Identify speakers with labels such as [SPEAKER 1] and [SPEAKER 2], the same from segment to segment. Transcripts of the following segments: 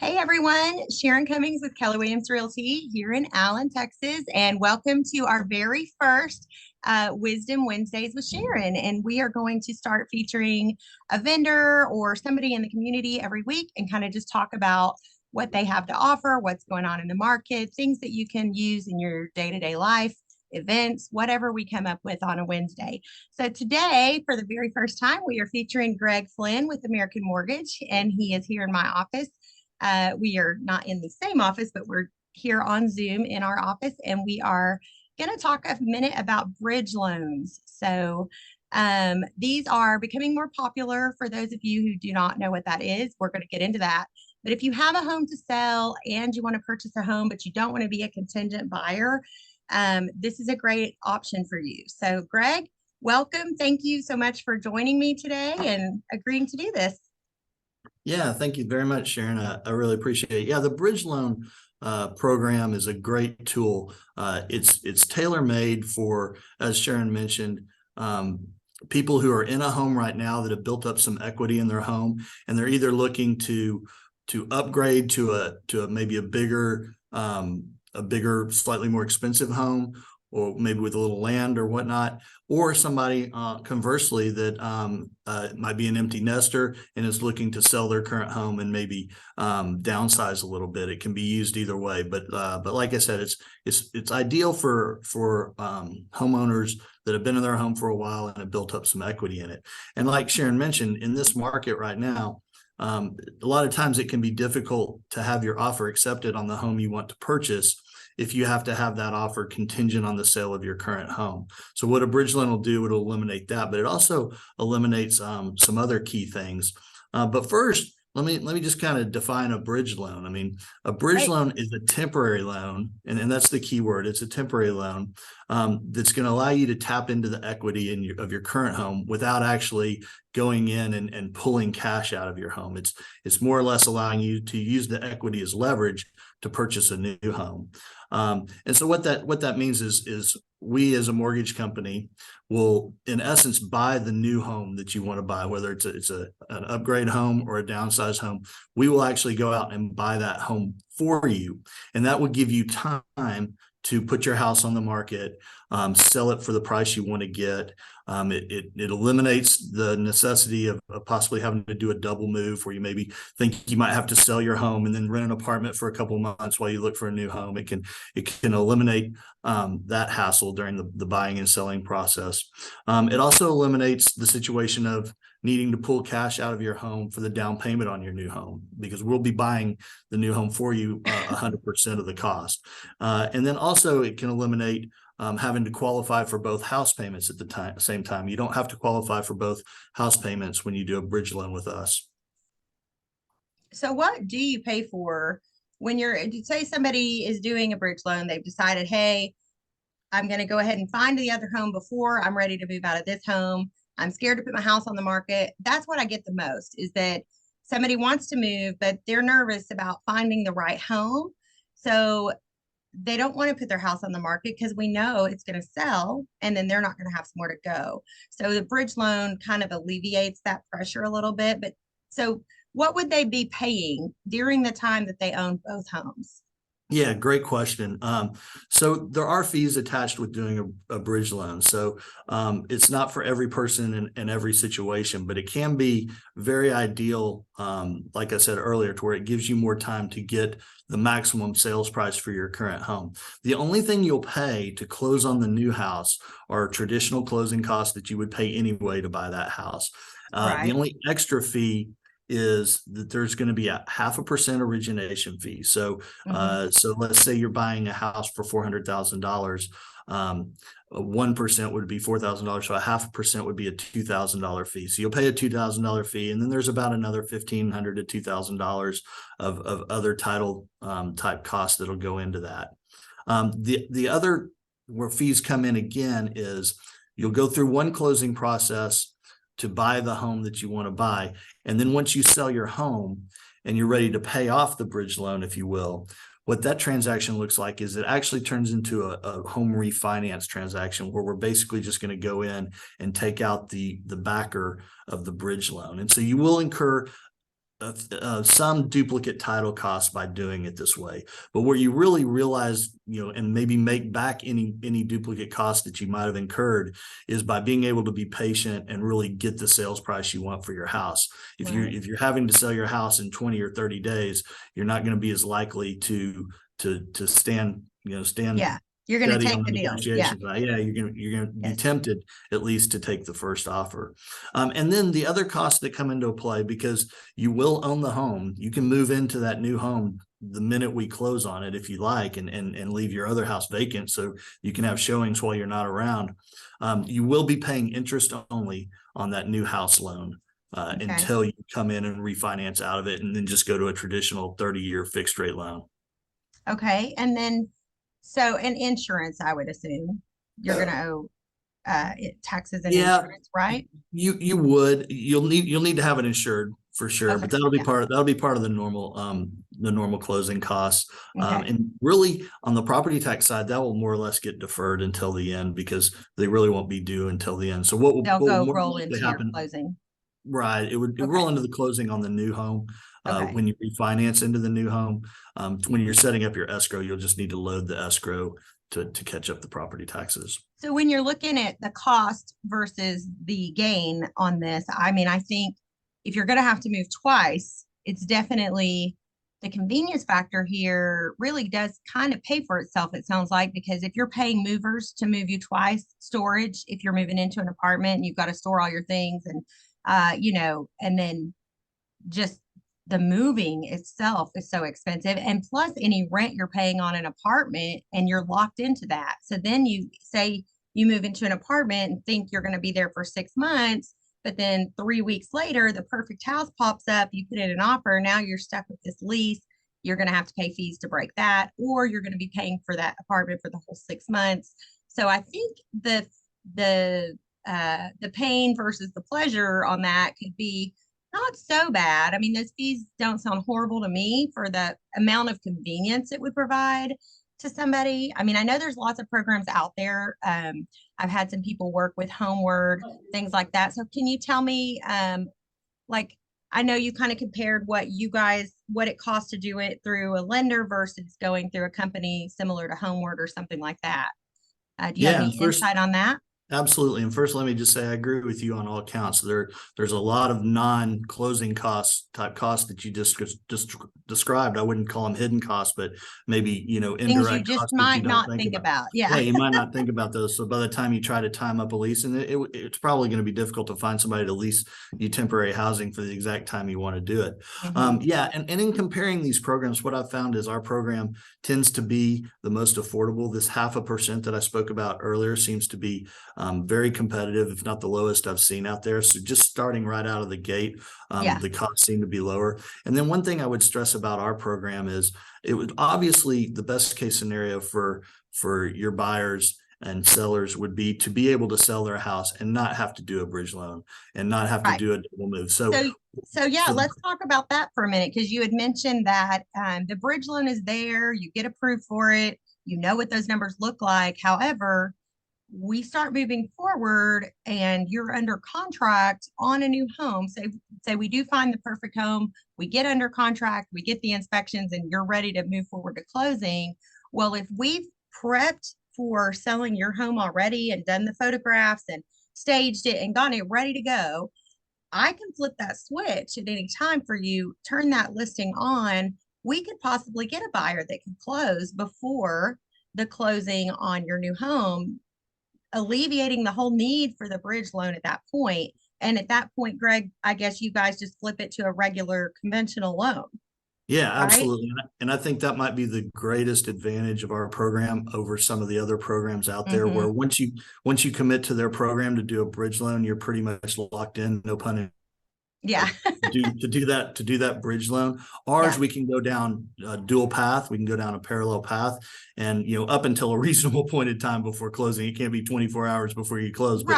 [SPEAKER 1] Hey everyone, SharonCummings with Keller Williams Realty here in Allen, Texas, and welcome to our very first Wisdom Wednesdays with Sharon. And we are going to start featuring a vendor or somebody in the community every week and kind of just talk about what they have to offer, what's going on in the market, things that you can use in your day-to-day life, events, whatever we come up with on a Wednesday. So today, for the very first time, we are featuring Greg Flynn with American Mortgage, and he is here in my office. We are not in the same office, but we're here on Zoom in our office, and we are going to talk a minute about bridge loans. So these are becoming more popular for those of you who do not know what that is. We're going to get into that. But if you have a home to sell and you want to purchase a home, but you don't want to be a contingent buyer, this is a great option for you. So Greg, welcome. Thank you so much for joining me today and agreeing to do this.
[SPEAKER 2] Yeah, thank you very much, Sharon. I really appreciate it. Yeah, the bridge loan program is a great tool. It's tailor-made for, as Sharon mentioned, people who are in a home right now that have built up some equity in their home, and they're either looking to upgrade to a maybe a bigger, slightly more expensive home, or maybe with a little land or whatnot, or somebody conversely that might be an empty nester and is looking to sell their current home and maybe downsize a little bit. It can be used either way, but like I said, it's ideal for homeowners that have been in their home for a while and have built up some equity in it. And like Sharon mentioned, in this market right now, a lot of times it can be difficult to have your offer accepted on the home you want to purchase if you have to have that offer contingent on the sale of your current home. So what a bridge loan will do, it'll eliminate that, but it also eliminates some other key things. But first, let me just kind of define a bridge loan. I mean, a bridge loan is a temporary loan, and that's the key word. It's a temporary loan that's going to allow you to tap into the equity of your current home without actually going in and pulling cash out of your home. It's more or less allowing you to use the equity as leverage to purchase a new home. And so what that means is we as a mortgage company will, in essence, buy the new home that you want to buy, whether it's an upgrade home or a downsized home. We will actually go out and buy that home for you, and that will give you time to put your house on the market, sell it for the price you want to get. It eliminates the necessity of possibly having to do a double move where you maybe think you might have to sell your home and then rent an apartment for a couple of months while you look for a new home. It can eliminate that hassle during the buying and selling process. It also eliminates the situation of needing to pull cash out of your home for the down payment on your new home, because we'll be buying the new home for you 100% of the cost. And then also it can eliminate having to qualify for both house payments at the same time. You don't have to qualify for both house payments when you do a bridge loan with us.
[SPEAKER 1] So what do you pay for when say somebody is doing a bridge loan, they've decided, hey, I'm going to go ahead and find the other home before I'm ready to move out of this home. I'm scared to put my house on the market. That's what I get the most, is that somebody wants to move, but they're nervous about finding the right home. So they don't want to put their house on the market because we know it's going to sell and then they're not going to have somewhere to go. So the bridge loan kind of alleviates that pressure a little bit. But so what would they be paying during the time that they own both homes?
[SPEAKER 2] Yeah, great question. So there are fees attached with doing a bridge loan. So it's not for every person in every situation, but it can be very ideal, like I said earlier, to where it gives you more time to get the maximum sales price for your current home. The only thing you'll pay to close on the new house are traditional closing costs that you would pay anyway to buy that house.
[SPEAKER 1] Right.
[SPEAKER 2] The only extra fee is that there's going to be a 0.5% origination fee. So, so let's say you're buying a house for $400,000. 1% would be $4,000. So a 0.5% would be a $2,000 fee. So you'll pay a $2,000 fee, and then there's about another $1,500 to $2,000 of other title type costs that'll go into that. The other where fees come in again is you'll go through one closing process to buy the home that you want to buy. And then once you sell your home and you're ready to pay off the bridge loan, if you will, what that transaction looks like is it actually turns into a home refinance transaction where we're basically just going to go in and take out the backer of the bridge loan. And so you will incur some duplicate title costs by doing it this way. But where you really realize, and maybe make back any duplicate costs that you might have incurred is by being able to be patient and really get the sales price you want for your house. If you're having to sell your house in 20 or 30 days, you're not going to be as likely to stand
[SPEAKER 1] Yeah. You're going to
[SPEAKER 2] steady
[SPEAKER 1] take
[SPEAKER 2] on the
[SPEAKER 1] the deal. Yeah.
[SPEAKER 2] negotiations. You're gonna be
[SPEAKER 1] Yes.
[SPEAKER 2] tempted at least to take the first offer. And then the other costs that come into play, because you will own the home, you can move into that new home the minute we close on it if you like, and leave your other house vacant so you can have showings while you're not around. You will be paying interest only on that new house loan until you come in and refinance out of it, and then just go to a traditional 30-year fixed rate loan.
[SPEAKER 1] Okay. And then, and insurance, I would assume you're going to owe taxes and insurance, right?
[SPEAKER 2] You'll need to have it insured for sure,
[SPEAKER 1] Okay.
[SPEAKER 2] but that'll be part of the normal closing costs.
[SPEAKER 1] Okay.
[SPEAKER 2] And really on the property tax side, that will more or less get deferred until the end, because they really won't be due until the end. So
[SPEAKER 1] they'll go
[SPEAKER 2] more
[SPEAKER 1] roll
[SPEAKER 2] likely
[SPEAKER 1] into your closing.
[SPEAKER 2] Right. It would roll into the closing on the new home. When you refinance into the new home, when you're setting up your escrow, you'll just need to load the escrow to catch up the property taxes.
[SPEAKER 1] So when you're looking at the cost versus the gain on this, I mean, I think if you're going to have to move twice, it's definitely the convenience factor here really does kind of pay for itself, it sounds like, because if you're paying movers to move you twice, storage, if you're moving into an apartment and you've got to store all your things and, and then just the moving itself is so expensive, and plus any rent you're paying on an apartment and you're locked into that. So then you say you move into an apartment and think you're going to be there for 6 months, but then 3 weeks later the perfect house pops up, you put in an offer, now you're stuck with this lease. You're going to have to pay fees to break that, or you're going to be paying for that apartment for the whole 6 months. So I think the pain versus the pleasure on that could be not so bad. I mean, those fees don't sound horrible to me for the amount of convenience it would provide to somebody. I mean, I know there's lots of programs out there. I've had some people work with Homeward, things like that. So can you tell me, like, I know you kind of compared what it costs to do it through a lender versus going through a company similar to Homeward or something like that. Do you have any insight on that?
[SPEAKER 2] Absolutely. And first, let me just say, I agree with you on all counts. There's a lot of non-closing type costs that you just described. I wouldn't call them hidden costs, but maybe, indirect
[SPEAKER 1] things you just
[SPEAKER 2] costs
[SPEAKER 1] might not think about. Yeah.
[SPEAKER 2] Yeah, you might not think about those. So by the time you try to time up a lease, and it's probably going to be difficult to find somebody to lease you temporary housing for the exact time you want to do it. And in comparing these programs, what I've found is our program tends to be the most affordable. This 0.5% that I spoke about earlier seems to be very competitive, if not the lowest I've seen out there. So just starting right out of the gate, the costs seem to be lower. And then one thing I would stress about our program is it would obviously the best case scenario for your buyers and sellers would be to be able to sell their house and not have to do a bridge loan and not have to do a double move. So
[SPEAKER 1] let's talk about that for a minute, because you had mentioned that the bridge loan is there, you get approved for it, you know what those numbers look like. However, we start moving forward and you're under contract on a new home. Say we do find the perfect home, we get under contract, we get the inspections, and you're ready to move forward to closing. Well, if we've prepped for selling your home already and done the photographs and staged it and gotten it ready to go, I can flip that switch at any time for you, turn that listing on. We could possibly get a buyer that can close before the closing on your new home, alleviating the whole need for the bridge loan at that point. And at that point, Greg, I guess you guys just flip it to a regular conventional loan.
[SPEAKER 2] Yeah, absolutely.
[SPEAKER 1] Right?
[SPEAKER 2] And I think that might be the greatest advantage of our program over some of the other programs out there, where once you commit to their program to do a bridge loan, you're pretty much locked in, no pun
[SPEAKER 1] Yeah.
[SPEAKER 2] to do that bridge loan. Ours, we can go down a dual path. We can go down a parallel path, and up until a reasonable point in time before closing. It can't be 24 hours before you close, but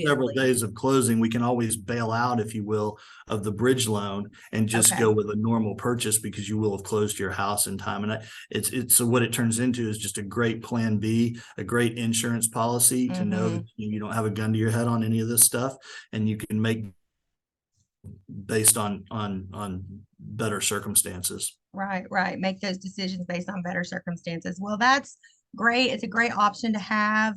[SPEAKER 2] several days of closing, we can always bail out, if you will, of the bridge loan and just go with a normal purchase, because you will have closed your house in time. And so what it turns into is just a great plan B, a great insurance policy to know that you don't have a gun to your head on any of this stuff, and you can make based on better circumstances.
[SPEAKER 1] Right, right. Make those decisions based on better circumstances. Well, that's great. It's a great option to have.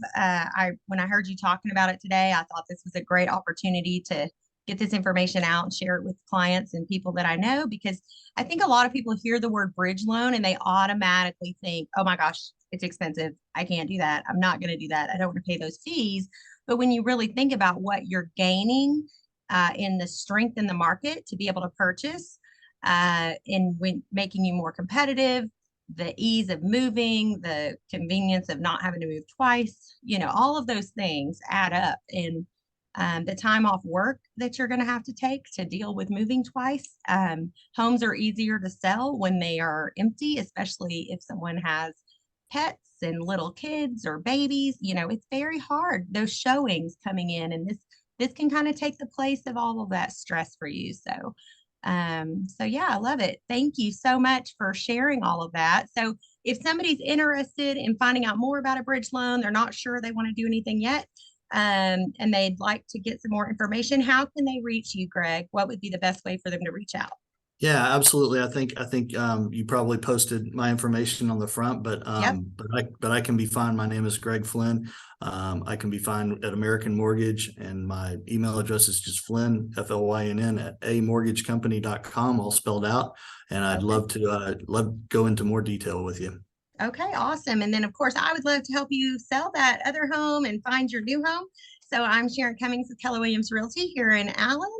[SPEAKER 1] When I heard you talking about it today, I thought this was a great opportunity to get this information out and share it with clients and people that I know, because I think a lot of people hear the word bridge loan and they automatically think, oh my gosh, it's expensive. I can't do that. I'm not going to do that. I don't want to pay those fees. But when you really think about what you're gaining in the strength in the market to be able to purchase, in when making you more competitive, the ease of moving, the convenience of not having to move twice, all of those things add up. And the time off work that you're going to have to take to deal with moving twice. Homes are easier to sell when they are empty, especially if someone has pets and little kids or babies. It's very hard, those showings coming in, and this can kind of take the place of all of that stress for you. So yeah, I love it. Thank you so much for sharing all of that. So if somebody's interested in finding out more about a bridge loan, they're not sure they want to do anything yet, and they'd like to get some more information, how can they reach you, Greg? What would be the best way for them to reach out?
[SPEAKER 2] Yeah, absolutely. I think you probably posted my information on the front, but
[SPEAKER 1] Yep.
[SPEAKER 2] I can be found. My name is Greg Flynn. I can be found at American Mortgage, and my email address is just Flynn, Flynn at amortgagecompany.com, all spelled out. And I'd
[SPEAKER 1] Okay.
[SPEAKER 2] love to go into more detail with you.
[SPEAKER 1] Okay, awesome. And then, of course, I would love to help you sell that other home and find your new home. So I'm SharonCummings with Keller Williams Realty here in Allen.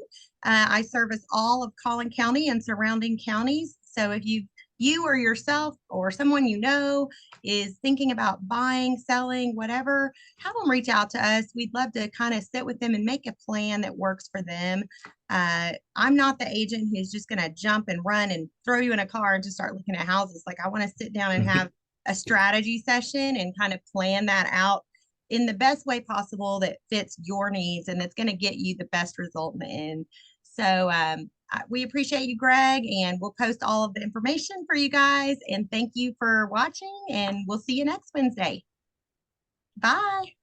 [SPEAKER 1] I service all of Collin County and surrounding counties. So if you or yourself or someone you know is thinking about buying, selling, whatever, have them reach out to us. We'd love to kind of sit with them and make a plan that works for them. I'm not the agent who's just going to jump and run and throw you in a car and just start looking at houses. Like, I want to sit down and have a strategy session and kind of plan that out in the best way possible that fits your needs and that's going to get you the best result in the end. So we appreciate you, Greg, and we'll post all of the information for you guys. And thank you for watching, and we'll see you next Wednesday. Bye.